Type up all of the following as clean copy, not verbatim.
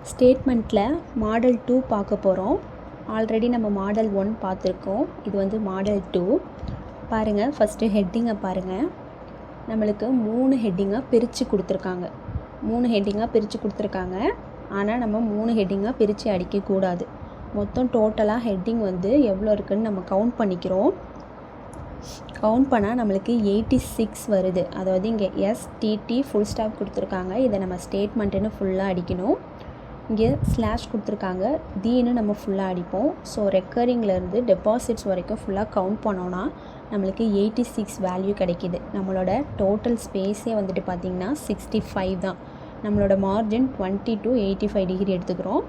ஸ்டேட்மெண்ட்டில் model 2 பார்க்க போகிறோம். Already நம்ம மாடல் 1 பார்த்துருக்கோம். இது வந்து மாடல் 2. பாருங்கள், ஃபஸ்ட்டு ஹெட்டிங்கை பாருங்கள். நம்மளுக்கு 3 ஹெட்டிங்காக பிரித்து கொடுத்துருக்காங்க. 3 ஹெட்டிங்காக பிரித்து கொடுத்துருக்காங்க. ஆனால் நம்ம 3 ஹெட்டிங்காக பிரித்து அடிக்கக்கூடாது. மொத்தம் டோட்டலாக ஹெட்டிங் வந்து எவ்வளோ இருக்குதுன்னு நம்ம கவுண்ட் பண்ணிக்கிறோம். கவுண்ட் பண்ணால் நம்மளுக்கு 86 வருது. அதாவது இங்கே எஸ்டிடி ஃபுல் ஸ்டாப் கொடுத்துருக்காங்க. இதை நம்ம ஸ்டேட்மெண்ட்டுன்னு ஃபுல்லாக அடிக்கணும். இங்கே ஸ்லாஷ் கொடுத்துருக்காங்க, தீன்னு நம்ம ஃபுல்லாக அடிப்போம். ஸோ ரெக்கரிங்லேருந்து டெபாசிட்ஸ் வரைக்கும் ஃபுல்லாக கவுண்ட் பண்ணோன்னா நம்மளுக்கு 86 வேல்யூ கிடைக்கிது. நம்மளோட டோட்டல் ஸ்பேஸே வந்துட்டு பார்த்திங்கன்னா 65 தான். நம்மளோட மார்ஜின் 20 to 85 டிகிரி எடுத்துக்கிறோம்.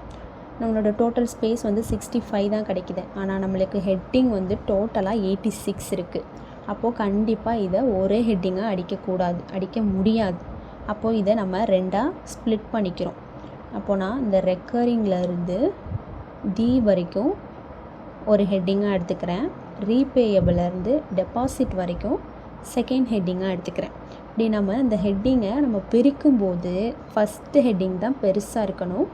நம்மளோட டோட்டல் ஸ்பேஸ் வந்து 65 தான் கிடைக்கிது. ஆனால் நம்மளுக்கு ஹெட்டிங் வந்து டோட்டலாக 86 இருக்குது. அப்போது கண்டிப்பாக இதை ஒரே ஹெட்டிங்காக அடிக்க முடியாது. அப்போது இதை நம்ம ரெண்டாக ஸ்ப்ளிட் பண்ணிக்கிறோம். அப்போது நான் இந்த ரெக்கரிங்லேருந்து டி வரைக்கும் ஒரு ஹெட்டிங்காக எடுத்துக்கிறேன். ரீபேயபிள்லேருந்து டெபாசிட் வரைக்கும் செகண்ட் ஹெட்டிங்காக எடுத்துக்கிறேன். இப்படி நம்ம இந்த ஹெட்டிங்கை நம்ம பிரிக்கும்போது ஃபஸ்ட்டு ஹெட்டிங் தான் பெருசாக இருக்கணும்.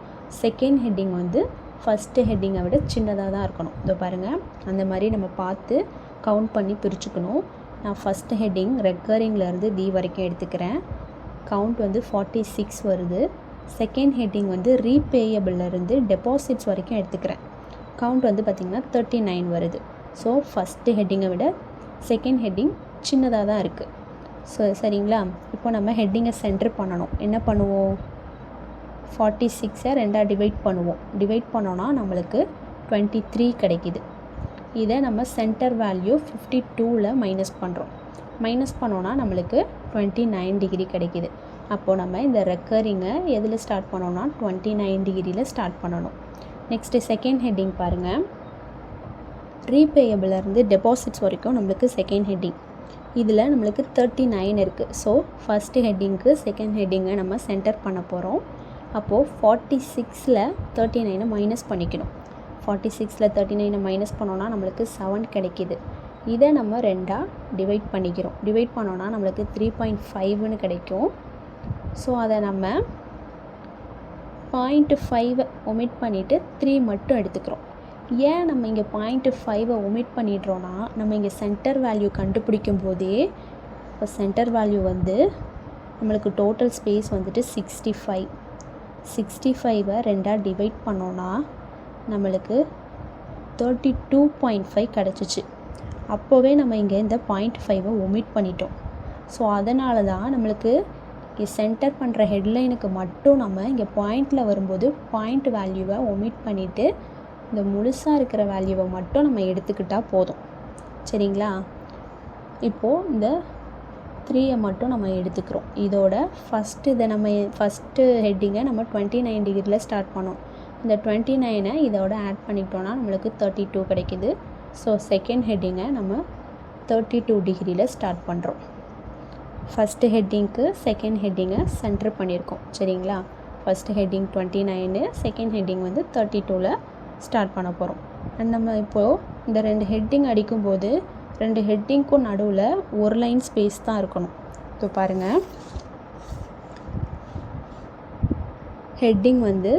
செகண்ட் ஹெட்டிங் வந்து ஃபஸ்ட்டு ஹெட்டிங்கை விட சின்னதாக தான் இருக்கணும். இதோ பாருங்கள், அந்த மாதிரி நம்ம பார்த்து கவுண்ட் பண்ணி பிரிச்சுக்கணும். நான் ஃபஸ்ட்டு ஹெட்டிங் ரெக்கரிங்லேருந்து டி வரைக்கும் எடுத்துக்கிறேன். கவுண்ட் வந்து 46 வருது. செகண்ட் ஹெட்டிங் வந்து ரீபேயபிள்லேருந்து டெபாசிட்ஸ் வரைக்கும் எடுத்துக்கிறேன். கவுண்ட் வந்து பார்த்திங்கன்னா 39 வருது. ஸோ ஃபஸ்ட்டு ஹெட்டிங்கை விட செகண்ட் ஹெட்டிங் சின்னதாக தான் இருக்குது. ஸோ சரிங்களா, இப்போ நம்ம ஹெட்டிங்கை சென்டர் பண்ணணும். என்ன பண்ணுவோம், 46ஐ ரெண்டாக டிவைட் பண்ணோன்னா நம்மளுக்கு 23 கிடைக்கிது. இதை நம்ம சென்டர் வேல்யூ 52ல் மைனஸ் பண்ணோன்னா நம்மளுக்கு 29 டிகிரி கிடைக்கிது. அப்போது நம்ம இந்த ரெக்கரிங்கை எதில் ஸ்டார்ட் பண்ணோன்னா 29 டிகிரியில் ஸ்டார்ட் பண்ணணும். நெக்ஸ்ட்டு செகண்ட் ஹெட்டிங் பாருங்கள். ரீபேயபிள்லேருந்து டெபாசிட்ஸ் வரைக்கும் நம்மளுக்கு செகண்ட் ஹெட்டிங். இதில் நம்மளுக்கு 39 இருக்குது. ஸோ ஃபஸ்ட்டு ஹெட்டிங்க்கு செகண்ட் ஹெட்டிங்கை நம்ம சென்டர் பண்ண போகிறோம். அப்போது 46ல் 39 மைனஸ் பண்ணிக்கணும். 46ல் 39 மைனஸ் பண்ணோன்னா நம்மளுக்கு 7 கிடைக்கிது. இதை நம்ம ரெண்டாக டிவைட் பண்ணோன்னா நம்மளுக்கு 3.5ன்னு கிடைக்கும். ஸோ அதை நம்ம 0.5 ஒமிட் பண்ணிவிட்டு 3 மட்டும் எடுத்துக்கிறோம். ஏன் நம்ம இங்கே 0.5 ஒமிட் பண்ணிடுறோன்னா, நம்ம இங்கே சென்டர் வேல்யூ கண்டுபிடிக்கும் போதே இப்போ சென்டர் வேல்யூ வந்து நம்மளுக்கு டோட்டல் ஸ்பேஸ் வந்துட்டு 65ஐ ரெண்டாக டிவைட் பண்ணோன்னா நம்மளுக்கு 32.5 கிடச்சிச்சு. அப்போவே நம்ம இங்கே இந்த 0.5 ஒமிட் பண்ணிட்டோம். ஸோ அதனால தான் நம்மளுக்கு இங்கே சென்டர் பண்ணுற ஹெட்லைனுக்கு மட்டும் நம்ம இங்கே பாயிண்டில் வரும்போது பாயிண்ட் வேல்யூவை ஒமிட் பண்ணிவிட்டு இந்த முழுசாக இருக்கிற வேல்யூவை மட்டும் நம்ம எடுத்துக்கிட்டால் போதும். சரிங்களா, இப்போது இந்த 3ஐ மட்டும் நம்ம எடுத்துக்கிறோம். இதோட ஃபஸ்ட்டு ஹெட்டிங்கை நம்ம 29 டிகிரியில் ஸ்டார்ட் பண்ணோம். இந்த 29ஐ இதோட ஆட் பண்ணிட்டோன்னா நம்மளுக்கு 32 கிடைக்கிது. ஸோ செகண்ட் ஹெட்டிங்கை நம்ம 32 டிகிரியில் ஸ்டார்ட் பண்ணுறோம். ஃபஸ்ட்டு ஹெட்டிங்க்கு செகண்ட் ஹெட்டிங்கை சென்டர் பண்ணியிருக்கோம். சரிங்களா, ஃபஸ்ட்டு ஹெட்டிங் 29, செகண்ட் ஹெட்டிங் வந்து 32ல் ஸ்டார்ட் பண்ண போகிறோம். அண்ட் நம்ம இப்போது இந்த 2 ஹெட்டிங் அடிக்கும்போது 2 ஹெட்டிங்க்கும் நடுவில் ஒரு லைன் ஸ்பேஸ் தான் இருக்கணும். இப்போ பாருங்கள், ஹெட்டிங் வந்து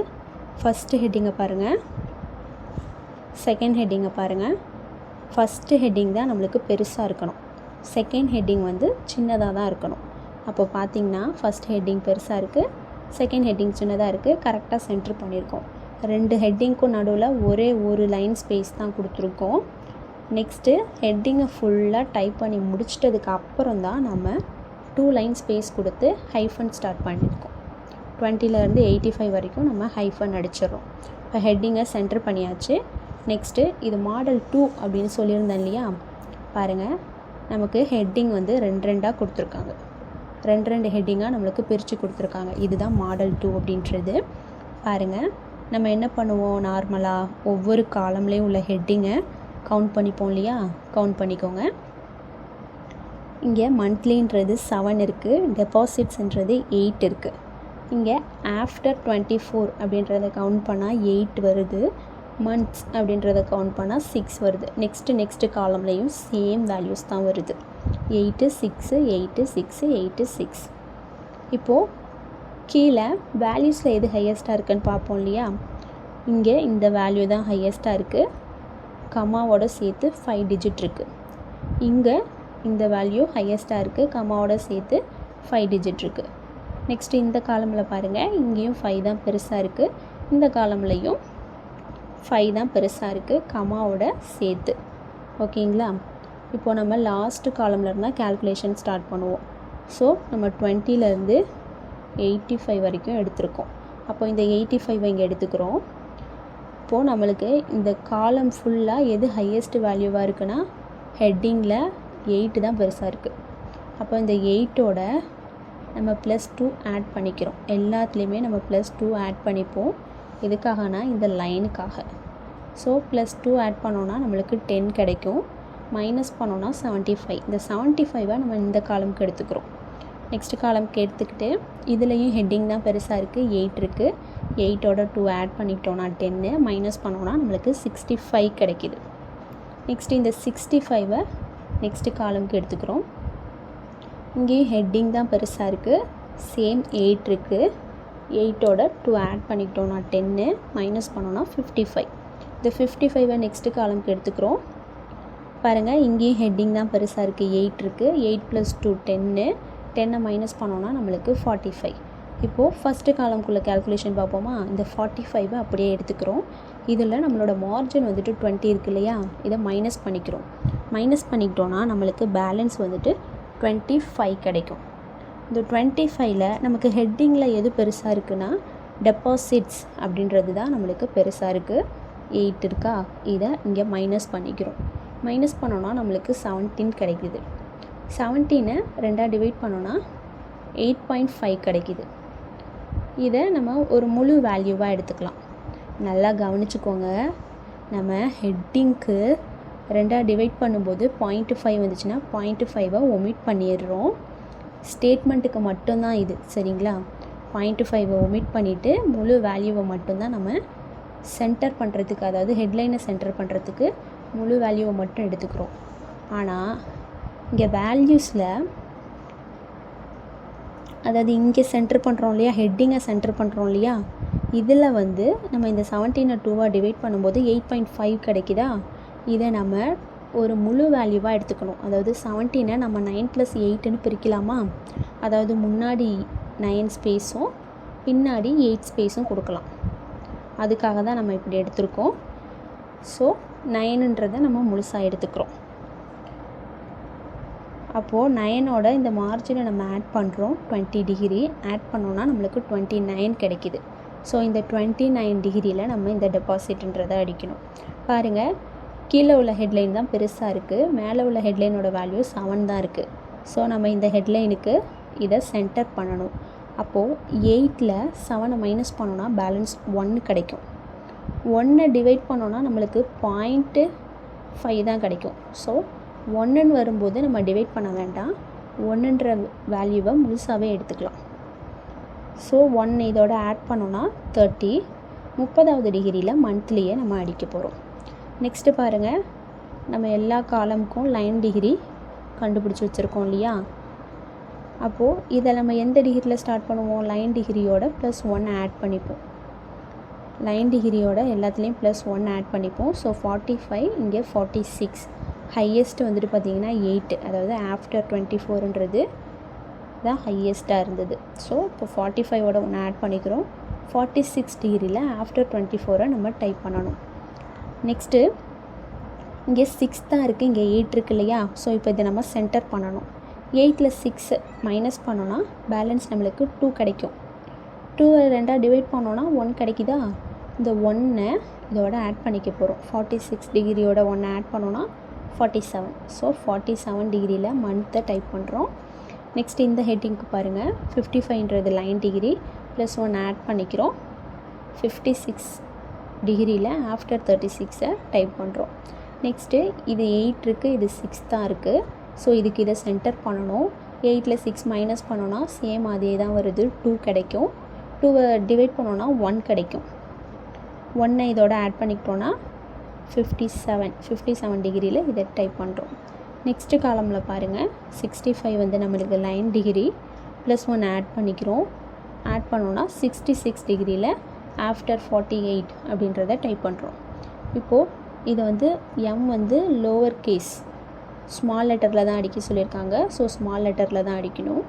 ஃபஸ்ட்டு ஹெட்டிங்கை பாருங்கள், செகண்ட் ஹெட்டிங்கை பாருங்கள். ஃபஸ்ட்டு ஹெட்டிங் தான் நம்மளுக்கு பெருசாக இருக்கணும். செகண்ட் ஹெட்டிங் வந்து சின்னதாக தான் இருக்கணும். அப்போ பார்த்திங்கன்னா ஃபஸ்ட் ஹெட்டிங் பெருசாக இருக்குது, செகண்ட் ஹெட்டிங் சின்னதாக இருக்குது. கரெக்டாக சென்டர் பண்ணியிருக்கோம். 2 ஹெட்டிங்க்கும் நடுவில் ஒரே ஒரு லைன் ஸ்பேஸ் தான் கொடுத்துருக்கோம். நெக்ஸ்ட்டு ஹெட்டிங்கை ஃபுல்லாக டைப் பண்ணி முடிச்சிட்டதுக்கு அப்புறம் தான் நம்ம 2 லைன் ஸ்பேஸ் கொடுத்து ஹைஃபன் ஸ்டார்ட் பண்ணியிருக்கோம். 20லேருந்து 85 வரைக்கும் நம்ம ஹைஃபன் அடிச்சிடறோம். இப்போ ஹெட்டிங்கை சென்டர் பண்ணியாச்சு. நெக்ஸ்ட்டு இது மாடல் 2 அப்படின்னு சொல்லியிருந்தேன் இல்லையா, பாருங்கள், நமக்கு ஹெட்டிங் வந்து 2 கொடுத்துருக்காங்க. 2 ஹெட்டிங்காக நம்மளுக்கு பிரித்து கொடுத்துருக்காங்க. இதுதான் மாடல் 2 அப்படின்றது. பாருங்கள், நம்ம என்ன பண்ணுவோம், நார்மலாக ஒவ்வொரு காலம்லேயும் உள்ள ஹெட்டிங்கை கவுண்ட் பண்ணிப்போம் இல்லையா, கவுண்ட் பண்ணிக்கோங்க. இங்கே மந்த்லின்றது 7 இருக்குது, டெபாசிட்ஸ்ன்றது 8 இருக்குது. இங்கே ஆஃப்டர் 24 அப்படின்றத கவுண்ட் பண்ணால் 8 வருது. மந்த்ஸ் அப்படின்றத கவுண்ட் பண்ணால் 6 வருது. நெக்ஸ்ட்டு காலம்லேயும் சேம் வேல்யூஸ் தான் வருது. 8, 6, 8, 6, 8, 6. இப்போது கீழே வேல்யூஸில் எது ஹையஸ்ட்டாக இருக்குன்னு பார்ப்போம் இல்லையா. இங்கே இந்த வேல்யூ தான் ஹையஸ்ட்டாக இருக்குது, கமாவோட சேர்த்து 5 டிஜிட் இருக்குது. இங்கே இந்த வேல்யூ ஹையஸ்ட்டாக இருக்குது, கமாவோட சேர்த்து 5 டிஜிட் இருக்குது. நெக்ஸ்ட்டு இந்த காலமில் பாருங்கள், இங்கேயும் 5 தான் பெருசாக இருக்குது, இந்த காலம்லையும் 5 தான் பெருசாக இருக்குது, கமாவோட சேர்த்து. ஓகேங்களா. இப்போது நம்ம லாஸ்ட்டு காலமில் இருந்தால் கேல்குலேஷன் ஸ்டார்ட் பண்ணுவோம். ஸோ நம்ம 20லேருந்து 85 வரைக்கும் எடுத்திருக்கோம். அப்போ இந்த 85 இங்கே எடுத்துக்கிறோம். இப்போது நம்மளுக்கு இந்த காலம் ஃபுல்லாக எது ஹையஸ்ட் வேல்யூவாக இருக்குன்னா ஹெட்டிங்கில் 8 தான் பெருசாக இருக்குது. அப்போ இந்த 8ஓட நம்ம +2 ஆட் பண்ணிக்கிறோம். எல்லாத்துலேயுமே நம்ம +2 ஆட் பண்ணிப்போம். எதுக்காகனா இந்த லைனுக்காக. ஸோ +2 ஆட் பண்ணோன்னா நம்மளுக்கு 10 கிடைக்கும், மைனஸ் பண்ணோன்னா 75. இந்த 75 நம்ம இந்த காலமுக்கு எடுத்துக்கிறோம். நெக்ஸ்ட் காலமுக்கு எடுத்துக்கிட்டு இதுலேயும் ஹெட்டிங் தான் பெருசாக இருக்குது, 8 இருக்குது. 8ஓட 2 ஆட் பண்ணிட்டோன்னா 10, மைனஸ் பண்ணோன்னா நம்மளுக்கு 65 கிடைக்கிது. நெக்ஸ்ட் இந்த 65 நெக்ஸ்ட்டு காலமுக்கு எடுத்துக்கிறோம். இங்கேயும் ஹெட்டிங் தான் பெருசாக இருக்குது, சேம் 8 இருக்குது. 8ஓட 2 ஆட் பண்ணிக்கிட்டோன்னா 10, மைனஸ் பண்ணோன்னா 55. இந்த 55 நெக்ஸ்ட்டு காலமுக்கு எடுத்துக்கிறோம். பாருங்கள், இங்கேயும் ஹெட்டிங் தான் பெருசாக இருக்குது, 8 இருக்குது. 8 + 2 10, 10 மைனஸ் பண்ணோன்னா நம்மளுக்கு 45. இப்போது ஃபஸ்ட்டு காலம்குள்ளே கேல்குலேஷன் பார்ப்போமா. இந்த 45 அப்படியே எடுத்துக்கிறோம். இதில் நம்மளோட மார்ஜின் வந்துட்டு 20 இருக்கு இல்லையா, இதை மைனஸ் பண்ணிக்கிறோம். மைனஸ் பண்ணிக்கிட்டோன்னா நம்மளுக்கு பேலன்ஸ் வந்துட்டு 25 கிடைக்கும். இந்த 25ல் நமக்கு ஹெட்டிங்கில் எது பெருசாக இருக்குன்னா டெபாசிட்ஸ் அப்படின்றது தான் நம்மளுக்கு பெருசாக இருக்குது, 8 இருக்கா. இதை இங்கே மைனஸ் பண்ணிக்கிறோம். மைனஸ் பண்ணோன்னா நம்மளுக்கு 17 கிடைக்குது. 17 2ஆக டிவைட் பண்ணோன்னா 8.5 கிடைக்கிது. இதை நம்ம ஒரு முழு வேல்யூவாக எடுத்துக்கலாம். நல்லா கவனிச்சுக்கோங்க, நம்ம ஹெட்டிங்க்கு 2ஆக டிவைட் பண்ணும்போது 0.5 வந்துச்சுன்னா 0.5 ஒமிட் பண்ணிடுறோம். ஸ்டேட்மெண்ட்டுக்கு மட்டும்தான் இது, சரிங்களா. 0.5 ஒமிட் பண்ணிவிட்டு முழு வேல்யூவை மட்டும்தான் நம்ம சென்டர் பண்ணுறதுக்கு, அதாவது ஹெட்லைனை சென்டர் பண்ணுறதுக்கு முழு வேல்யூவை மட்டும் எடுத்துக்கிறோம். ஆனால் இங்கே வேல்யூஸில், அதாவது இங்கே சென்டர் பண்ணுறோம் இல்லையா, ஹெட்டிங்கை சென்டர் பண்ணுறோம் இல்லையா, இதில் வந்து நம்ம இந்த 17 2ஆக டிவைட் பண்ணும்போது 8.5 கிடைக்குதா. இதை நம்ம ஒரு முழு வேல்யூவாக எடுத்துக்கணும். அதாவது 17 நம்ம 9 + 8ன்னு பிரிக்கலாமா. அதாவது முன்னாடி 9 ஸ்பேஸும் பின்னாடி 8 ஸ்பேஸும் கொடுக்கலாம். அதுக்காக தான் நம்ம இப்படி எடுத்திருக்கோம். ஸோ 9ன்றதை நம்ம முழுசாக எடுத்துக்கிறோம். அப்போது 9ஓட இந்த மார்ஜினை நம்ம ஆட் பண்ணுறோம், 20 டிகிரி ஆட் பண்ணோன்னா நம்மளுக்கு 29 கிடைக்கிது. ஸோ இந்த 29 டிகிரியில் நம்ம இந்த டெபாசிட்ன்றதை அடிக்கணும். பாருங்கள், கீழே உள்ள ஹெட்லைன் தான் பெருசாக இருக்குது, மேலே உள்ள ஹெட்லைனோட வேல்யூ 7 தான் இருக்குது. ஸோ நம்ம இந்த ஹெட்லைனுக்கு இதை சென்டர் பண்ணணும். அப்போது 8ல் 7 மைனஸ் பண்ணோன்னா பேலன்ஸ் 1 கிடைக்கும். 1 டிவைட் பண்ணோன்னா நம்மளுக்கு 0.5 தான் கிடைக்கும். ஸோ 1ன்னு வரும்போது நம்ம டிவைட் பண்ண வேண்டாம், 1ன்ற வேல்யூவை முழுசாகவே எடுத்துக்கலாம். ஸோ 1 இதோட ஆட் பண்ணோன்னா 30. 30வது டிகிரியில் மந்த்லியே நம்ம அடிக்க போகிறோம். நெக்ஸ்ட்டு பாருங்கள், நம்ம எல்லா காலமுக்கும் லைன் டிகிரி கண்டுபிடிச்சி வச்சுருக்கோம் இல்லையா. அப்போது இதை நம்ம எந்த டிகிரியில் ஸ்டார்ட் பண்ணுவோம், லைன் டிகிரியோட +1 ஆட் பண்ணிப்போம். லைன் டிகிரியோட எல்லாத்துலேயும் +1 ஆட் பண்ணிப்போம். ஸோ 45, இங்கே 46. ஹையஸ்ட்டு வந்துட்டு பார்த்திங்கன்னா 8, அதாவது ஆஃப்டர் 24ன்றது தான் ஹையஸ்ட்டாக இருந்தது. ஸோ இப்போ 45ஓட 1 ஆட் பண்ணிக்கிறோம். 46 டிகிரியில் ஆஃப்டர் 24 நம்ம டைப் பண்ணணும். நெக்ஸ்ட்டு இங்கே 6 தான் இருக்குது, இங்கே 8 இருக்கு இல்லையா. ஸோ இப்போ இதை நம்ம சென்டர் பண்ணணும். 8ல் 6 மைனஸ் பண்ணோன்னா பேலன்ஸ் நம்மளுக்கு 2 கிடைக்கும். 2 2ஆக டிவைட் பண்ணோன்னா 1 கிடைக்குதா. இந்த 1 இதோட ஆட் பண்ணிக்க போகிறோம். 46 டிகிரியோட 1 ஆட் பண்ணோன்னா 47. ஸோ 47 டிகிரியில் மந்த்தை டைப் பண்ணுறோம். நெக்ஸ்ட் இந்த ஹெட்டிங்க்கு பாருங்கள், 55ன்றது லைன் டிகிரி +1 ஆட் பண்ணிக்கிறோம். 56 டிகிரியில் ஆஃப்டர் 36 டைப் பண்ணுறோம். நெக்ஸ்ட்டு இது 8 இருக்குது, இது 6 தான் இருக்குது. ஸோ இதுக்கு இதை சென்டர் பண்ணணும். 8ல் 6 மைனஸ் பண்ணோன்னா சேம் அதே தான் வருது, 2 கிடைக்கும். 2 டிவைட் பண்ணோன்னா 1 கிடைக்கும். 1 இதோட ஆட் பண்ணிக்கிட்டோன்னா 57 டிகிரியில் இதை டைப் பண்ணுறோம். நெக்ஸ்ட்டு காலமில் பாருங்கள், 65 வந்து நம்மளுக்கு லைன் டிகிரி +1 ஆட் பண்ணிக்கிறோம். ஆட் பண்ணோன்னா 66 டிகிரியில் ஆஃப்டர் 48 அப்படின்றத டைப் பண்ணுறோம். இப்போது இதை வந்து எம் வந்து லோவர் கேஸ் ஸ்மால் லெட்டரில் தான் அடிக்க சொல்லியிருக்காங்க. ஸோ ஸ்மால் லெட்டரில் தான் அடிக்கணும்.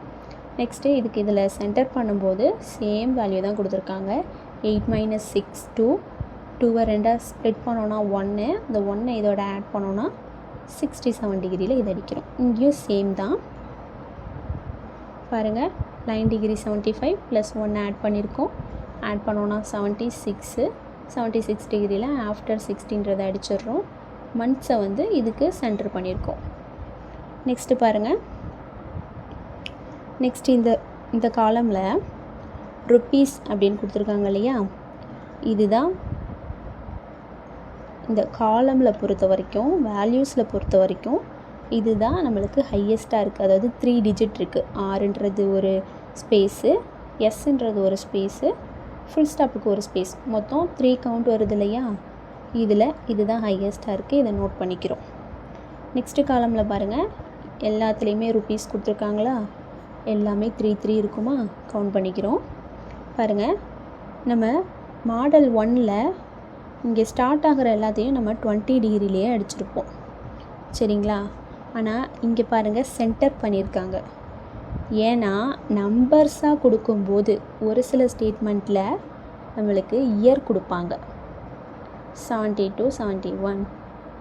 நெக்ஸ்ட்டு இதுக்கு இதில் சென்டர் பண்ணும்போது சேம் வேல்யூ தான் கொடுத்துருக்காங்க. 8 - 6 2 2 ரெண்டாக ஸ்ப்ளிட் பண்ணோன்னா 1, இந்த 1 இதோட ஆட் பண்ணோன்னா 67 டிகிரியில் இது அடிக்கிறோம். இங்கேயும் சேம் தான் பாருங்கள். 9 டிகிரி 75 + 1 ஆட் பண்ணியிருக்கோம். ஆட் பண்ணோன்னா 76 டிகிரியில் ஆஃப்டர் 60ன்றதை அடிச்சிடுறோம். மந்த்ஸை வந்து இதுக்கு சென்டர் பண்ணியிருக்கோம். நெக்ஸ்ட்டு பாருங்கள். நெக்ஸ்ட்டு இந்த காலமில் ருப்பீஸ் அப்படின்னு கொடுத்துருக்காங்க இல்லையா, இதுதான் இந்த காலமில் பொறுத்த வரைக்கும், வேல்யூஸில் பொறுத்த வரைக்கும் இதுதான் நம்மளுக்கு ஹையஸ்ட்டாக இருக்குது. அதாவது 3 டிஜிட் இருக்குது. ஆறுன்றது ஒரு ஸ்பேஸு, எஸ்ன்றது ஒரு ஸ்பேஸு, ஃபுல் ஸ்டாப்புக்கு ஒரு ஸ்பேஸ், மொத்தம் 3 கவுண்ட் வருது இல்லையா. இதில் இதுதான் ஹையஸ்ட்டாக இருக்குது. இதை நோட் பண்ணிக்கிறோம். நெக்ஸ்ட்டு காலமில் பாருங்கள், எல்லாத்துலேயுமே ருப்பீஸ் கொடுத்துருக்காங்களா, எல்லாமே 3 3 இருக்குமா, கவுண்ட் பண்ணிக்கிறோம். பாருங்கள், நம்ம மாடல் 1ல் இங்கே ஸ்டார்ட் ஆகிற எல்லாத்தையும் நம்ம 20 டிகிரிலேயே அடிச்சிருப்போம் சரிங்களா. ஆனால் இங்கே பாருங்கள் சென்டர் பண்ணியிருக்காங்க. ஏன்னா நம்பர்ஸாக கொடுக்கும்போது ஒரு சில ஸ்டேட்மெண்ட்டில் நம்மளுக்கு இயர் கொடுப்பாங்க. 72 71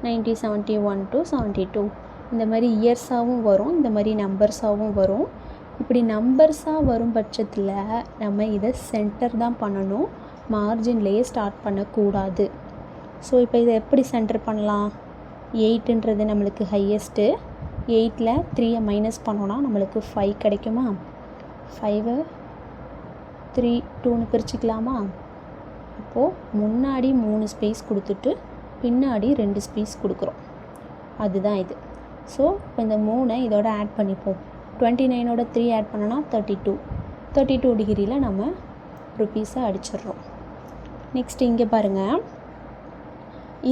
90 71 to 72 இந்த மாதிரி இயர்ஸாகவும் வரும், இந்த மாதிரி நம்பர்ஸாகவும் வரும். இப்படி நம்பர்ஸாக வரும் பட்சத்தில் நம்ம இதை சென்டர் தான் பண்ணணும், மார்ஜின்லேயே ஸ்டார்ட் பண்ணக்கூடாது. ஸோ இப்போ இதை எப்படி சென்டர் பண்ணலாம்? 8ன்றது நம்மளுக்கு ஹையஸ்ட்டு. 8ல் 3 மைனஸ் பண்ணோன்னா நம்மளுக்கு 5 கிடைக்குமா. 5 3 2ன்னு பிரிச்சுக்கலாமா. அப்போது முன்னாடி 3 ஸ்பேஸ் கொடுத்துட்டு பின்னாடி 2 ஸ்பேஸ் கொடுக்குறோம். அதுதான் இது. ஸோ இப்போ இந்த 3 இதோட ஆட் பண்ணிப்போம். 29ஓட 3 ஆட் பண்ணோன்னா 32 டிகிரியில் நம்ம ருப்பீஸை அடிச்சிடுறோம். நெக்ஸ்ட் இங்கே பாருங்கள்,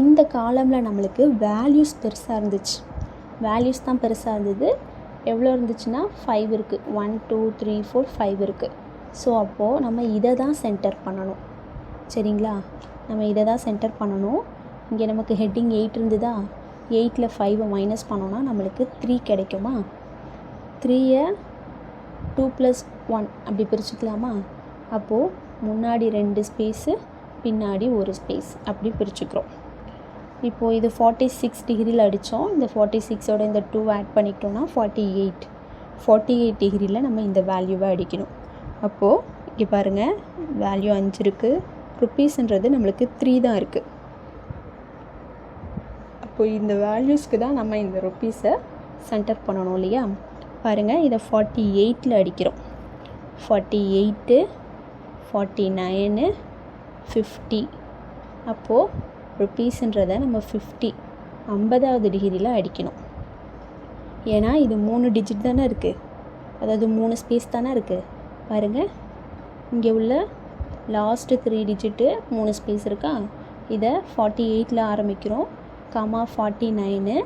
இந்த காலமில் நம்மளுக்கு வேல்யூஸ் பெருசாக இருந்துச்சு. வேல்யூஸ் தான் பெருசாக இருந்தது. எவ்வளோ இருந்துச்சுன்னா 5 இருக்குது. 1 2 3 4 5 இருக்குது. ஸோ அப்போது நம்ம இதை தான் சென்டர் பண்ணணும் சரிங்களா. நம்ம இதை தான் சென்டர் பண்ணணும். இங்கே நமக்கு ஹெட்டிங் 8 இருந்ததா, 8ல் 5 மைனஸ் பண்ணோன்னா நம்மளுக்கு 3 கிடைக்குமா. 3யை 2 + 1 அப்படி பிரிச்சுக்கலாமா. அப்போது முன்னாடி 2 ஸ்பேஸு பின்னாடி ஒரு ஸ்பேஸ் அப்படி பிரிச்சுக்கிறோம். இப்போது இது 46 டிகிரியில் அடித்தோம். இந்த 46ஓட இந்த 2 ஆட் பண்ணிக்கிட்டோன்னா 48 டிகிரியில் நம்ம இந்த வேல்யூவை அடிக்கணும். அப்போது இங்கே பாருங்கள், வேல்யூ 5 இருக்குது. ருப்பீஸ்ன்றது நம்மளுக்கு 3 தான் இருக்குது. அப்போது இந்த வேல்யூஸ்க்கு தான் நம்ம இந்த ருப்பீஸை சென்டர் பண்ணணும் இல்லையா. பாருங்கள், இதை 48ல் அடிக்கிறோம். 48 49 50. அப்போது ருப்பீஸ்ன்றதை நம்ம 50வது டிகிரியில் அடிக்கணும். ஏன்னா இது 3 டிஜிட் தானே இருக்குது, அதாவது 3 ஸ்பேஸ் தானே இருக்குது. பாருங்கள், இங்கே உள்ள லாஸ்ட்டு 3 டிஜிட்டு 3 ஸ்பேஸ் இருக்கா. இதை 48ல் ஆரம்பிக்கிறோம், 49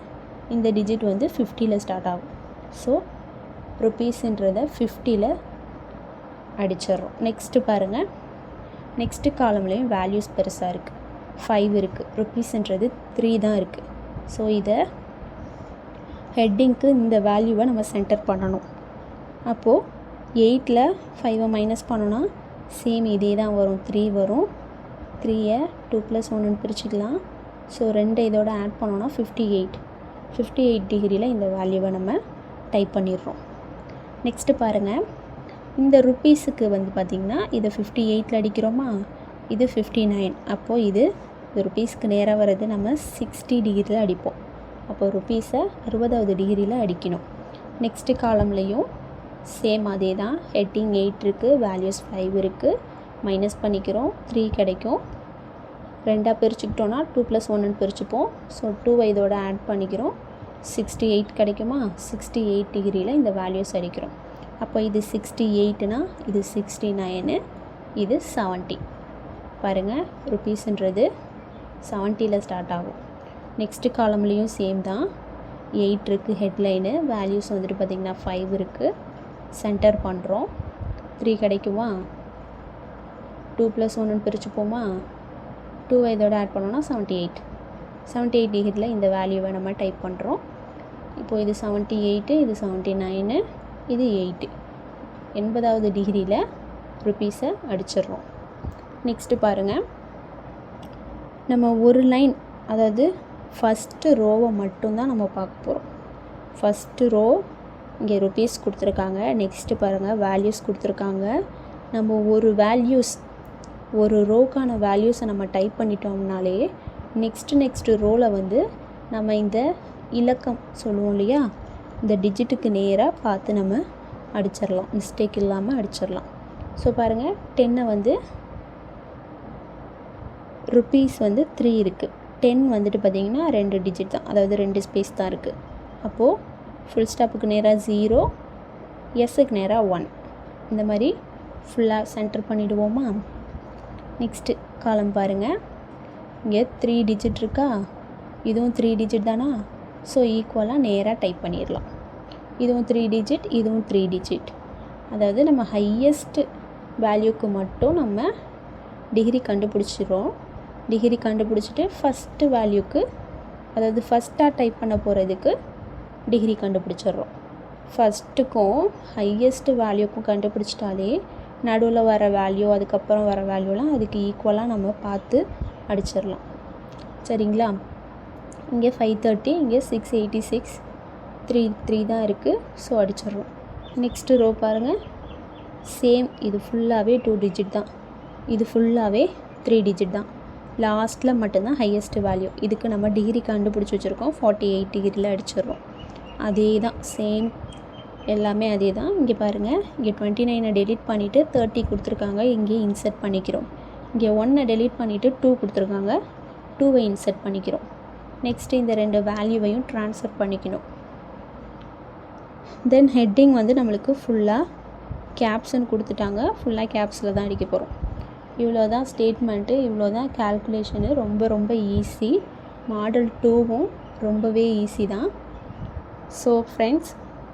இந்த டிஜிட் வந்து 50ல் ஸ்டார்ட் ஆகும். ஸோ ருப்பீஸுன்றதை 50ல் அடிச்சிட்றோம். நெக்ஸ்ட்டு பாருங்கள், நெக்ஸ்ட்டு காலம்லேயும் வேல்யூஸ் பெருசாக இருக்குது. 5 இருக்குது. ருப்பீஸ்ன்றது 3 தான் இருக்குது. ஸோ இதை ஹெட்டிங்க்கு இந்த வேல்யூவை நம்ம சென்டர் பண்ணணும். அப்போது 8ல் 5 மைனஸ் பண்ணோன்னா சேம் இதே தான் வரும், 3 வரும். 3யை 2 + 1ன்னு பிரிச்சுக்கலாம். ஸோ 2 இதோட ஆட் பண்ணோன்னா 58 டிகிரியில் இந்த வேல்யூவை நம்ம டைப் பண்ணிடுறோம். நெக்ஸ்ட்டு பாருங்கள், இந்த ருப்பீஸுக்கு வந்து பார்த்திங்கன்னா இதை 58ல் அடிக்கிறோமா, இது 59. அப்போது இது ருப்பீஸ்க்கு நேராக வர்றது நம்ம 60 டிகிரியில் அடிப்போம். அப்போது ருப்பீஸை 60வது டிகிரியில் அடிக்கணும். நெக்ஸ்ட்டு காலம்லேயும் சேம் அதே தான். ஹெட்டிங் 8 இருக்குது, வேல்யூஸ் 5 இருக்குது. மைனஸ் பண்ணிக்கிறோம், 3 கிடைக்கும். 2ஆக பிரிச்சுக்கிட்டோன்னா 2 + 1ன்னு பிரிச்சுப்போம். ஸோ 2 இதோட ஆட் பண்ணிக்கிறோம், 68 கிடைக்குமா. 68 டிகிரியில் இந்த வேல்யூஸ் அடிக்கிறோம். அப்போ இது 68னா இது 69, இது 70. பாருங்கள், ருப்பீஸ்ன்றது 70ல் ஸ்டார்ட் ஆகும். நெக்ஸ்ட்டு காலம்லேயும் சேம் தான். 8 இருக்குது ஹெட்லைனு, வேல்யூஸ் வந்துட்டு பார்த்திங்கன்னா 5 இருக்குது. சென்டர் பண்ணுறோம், 3 கிடைக்குமா. 2 + 1 பிரிச்சுப்போமா, 2 இதோட ஆட் பண்ணோன்னா 78. 78 டிகிரியில் இந்த வேல்யூவை நம்ம டைப் பண்ணுறோம். இப்போது இது 78, இது 79, இது 8. 80வது டிகிரியில் ருபீஸை அடிச்சிடுறோம். நெக்ஸ்ட்டு பாருங்கள், நம்ம ஒரு லைன், அதாவது ஃபஸ்ட்டு ரோவை மட்டும்தான் நம்ம பார்க்க போகிறோம். ஃபஸ்ட்டு ரோ இங்கே ருபீஸ் கொடுத்துருக்காங்க. நெக்ஸ்ட்டு பாருங்கள், வேல்யூஸ் கொடுத்துருக்காங்க. நம்ம ஒரு ரோக்கான வேல்யூஸை நம்ம டைப் பண்ணிட்டோம்னாலே நெக்ஸ்ட்டு ரோவில் வந்து நம்ம இந்த இலக்கம் சொல்லுவோம் இல்லையா, இந்த டிஜிட்டுக்கு நேராக பார்த்து நம்ம அடிச்சிடலாம், மிஸ்டேக் இல்லாமல் அடிச்சிடலாம். ஸோ பாருங்கள், 10 வந்து ருபீஸ் வந்து 3 இருக்குது. 10 வந்துட்டு பார்த்திங்கன்னா 2 டிஜிட் தான், அதாவது 2 ஸ்பேஸ் தான் இருக்குது. அப்போது ஃபுல் ஸ்டாப்புக்கு நேராக 0, எஸ்ஸுக்கு நேராக 1, இந்த மாதிரி ஃபுல்லாக சென்டர் பண்ணிவிடுவோமா. நெக்ஸ்ட்டு காலம் பாருங்கள், இங்கே 3 டிஜிட் இருக்கா, இதுவும் 3 டிஜிட் தானா. ஸோ ஈக்குவலாக நேராக டைப் பண்ணிடலாம். இதுவும் 3 டிஜிட், இதுவும் 3 டிஜிட். அதாவது நம்ம ஹையஸ்ட் வேல்யூக்கு மட்டும் நம்ம டிகிரி கண்டுபிடிச்சிடுறோம். டிகிரி கண்டுபிடிச்சிட்டு ஃபஸ்ட்டு வேல்யூக்கு, அதாவது ஃபஸ்ட்டாக டைப் பண்ண போகிறதுக்கு டிகிரி கண்டுபிடிச்சிட்றோம். ஃபஸ்ட்டுக்கும் ஹையஸ்ட் வேல்யூக்கும் கண்டுபிடிச்சிட்டாலே நடுவில் வர வேல்யூ, அதுக்கப்புறம் வர வேல்யூலாம் அதுக்கு ஈக்குவலாக நம்ம பார்த்து அடிச்சிடலாம். சரிங்களா. இங்கே 530, இங்கே 686, 3 தான் இருக்குது. ஸோ அடிச்சிடுறோம். நெக்ஸ்ட்டு ரோ பாருங்கள், சேம், இது ஃபுல்லாகவே 2 டிஜிட் தான், இது ஃபுல்லாகவே 3 டிஜிட் தான். லாஸ்ட்டில் மட்டும்தான் ஹையஸ்ட் வேல்யூ. இதுக்கு நம்ம டிகிரி கண்டுபிடிச்சி வச்சுருக்கோம். 48 டிகிரியில் அடிச்சிடுறோம். அதே தான், சேம், எல்லாமே அதே தான். இங்கே பாருங்கள், இங்கே 29 டெலீட் பண்ணிவிட்டு 30 கொடுத்துருக்காங்க, இங்கே இன்சர்ட் பண்ணிக்கிறோம். இங்கே 1 டெலீட் பண்ணிவிட்டு 2 கொடுத்துருக்காங்க, 2வை இன்சர்ட் பண்ணிக்கிறோம். நெக்ஸ்ட்டு இந்த 2 வேல்யூவையும் ட்ரான்ஸ்ஃபர் பண்ணிக்கணும். தென் ஹெட்டிங் வந்து நம்மளுக்கு ஃபுல்லாக கேப்ஸ்ன்னு கொடுத்துட்டாங்க. ஃபுல்லாக கேப்ஸில் தான் அடிக்க போகிறோம். இவ்வளோ தான் ஸ்டேட்மெண்ட்டு, இவ்வளோ தான் கால்குலேஷனு. ரொம்ப ஈஸி. மாடல் 2வும் ரொம்பவே ஈஸி தான். ஸோ ஃப்ரெண்ட்ஸ்,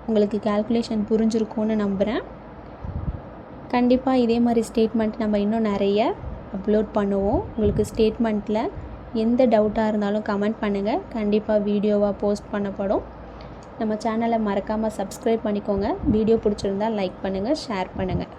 உங்களுக்கு கால்குலேஷன் புரிஞ்சிருக்கும்னு நம்புகிறேன். கண்டிப்பாக இதே மாதிரி ஸ்டேட்மெண்ட் நம்ம இன்னும் நிறைய அப்லோட் பண்ணுவோம். உங்களுக்கு ஸ்டேட்மெண்ட்டில் எந்த டவுட்டாக இருந்தாலும் கமெண்ட் பண்ணுங்கள். கண்டிப்பாக வீடியோவாக போஸ்ட் பண்ணப்படும். நம்ம சேனலை மறக்காமல் சப்ஸ்கிரைப் பண்ணிக்கோங்க. வீடியோ பிடிச்சிருந்தால் லைக் பண்ணுங்கள், ஷேர் பண்ணுங்கள்.